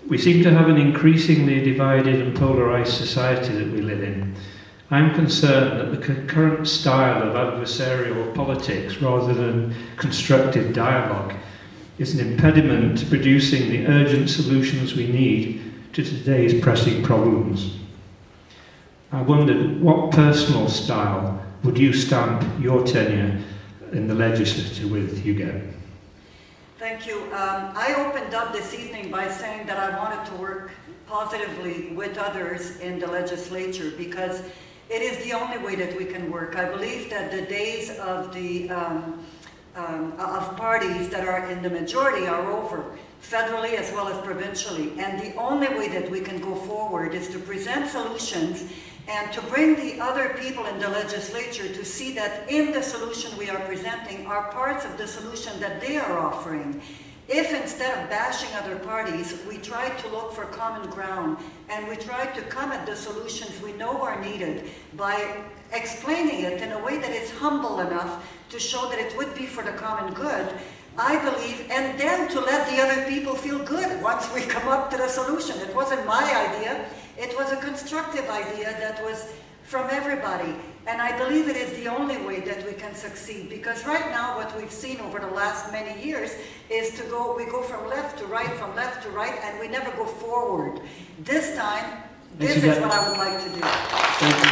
We seem to have an increasingly divided and polarised society that we live in. I'm concerned that the current style of adversarial politics, rather than constructive dialogue, is an impediment to producing the urgent solutions we need to today's pressing problems. I wondered, what personal style would you stamp your tenure in the legislature with, Huguette? Thank you. I opened up this evening by saying that I wanted to work positively with others in the legislature because it is the only way that we can work. I believe that the days of the of parties that are in the majority are over, federally as well as provincially. And the only way that we can go forward is to present solutions and to bring the other people in the legislature to see that in the solution we are presenting are parts of the solution that they are offering. If instead of bashing other parties, we try to look for common ground and we try to come at the solutions we know are needed by explaining it in a way that is humble enough to show that it would be for the common good, I believe, and then to let the other people feel good once we come up to the solution. It wasn't my idea, it was a constructive idea that was from everybody. And I believe it is the only way that we can succeed, because right now what we've seen over the last many years is we go from left to right, and we never go forward. This time, this is what I would like to do. Thank you.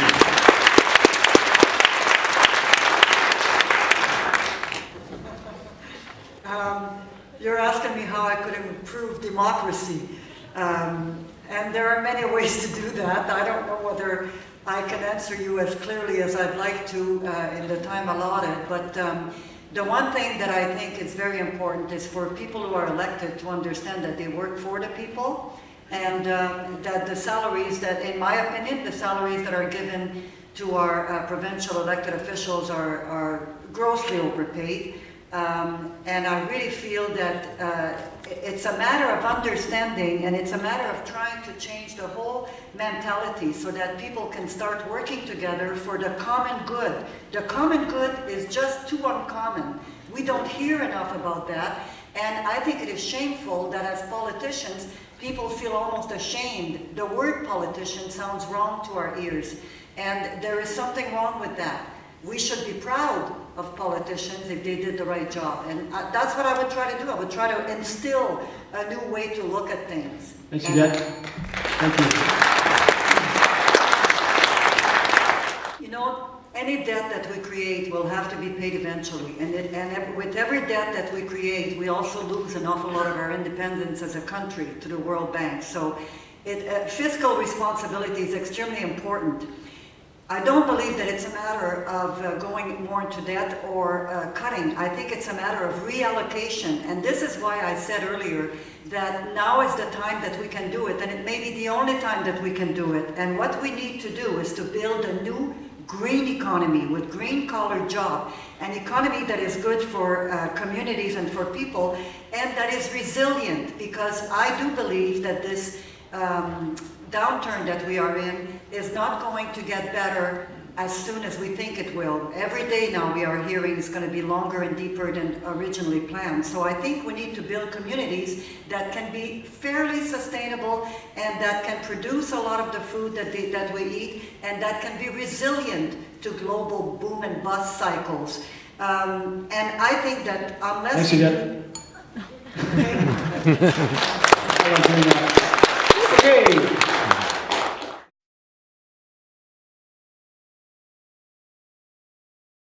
You're asking me how I could improve democracy. And there are many ways to do that. I don't know whether I can answer you as clearly as I'd like to in the time allotted, but the one thing that I think is very important is for people who are elected to understand that they work for the people, and that the salaries that, in my opinion, the salaries that are given to our provincial elected officials are grossly overpaid. And I really feel that it's a matter of understanding, and it's a matter of trying to change the whole mentality so that people can start working together for the common good. The common good is just too uncommon. We don't hear enough about that, and I think it is shameful that as politicians, people feel almost ashamed. The word politician sounds wrong to our ears, and there is something wrong with that. We should be proud of politicians if they did the right job. And that's what I would try to do. I would try to instill a new way to look at things. Thanks, Huguette. Thank you. You know, any debt that we create will have to be paid eventually. And with every debt that we create, we also lose an awful lot of our independence as a country to the World Bank. So fiscal responsibility is extremely important. I don't believe that it's a matter of going more into debt or cutting. I think it's a matter of reallocation. And this is why I said earlier that now is the time that we can do it. And it may be the only time that we can do it. And what we need to do is to build a new green economy with green-collar job, an economy that is good for communities and for people, and that is resilient. Because I do believe that this downturn that we are in is not going to get better as soon as we think it will. Every day now we are hearing it's going to be longer and deeper than originally planned. So I think we need to build communities that can be fairly sustainable and that can produce a lot of the food that we eat, and that can be resilient to global boom and bust cycles. And I think that unless... Thanks, Huguette.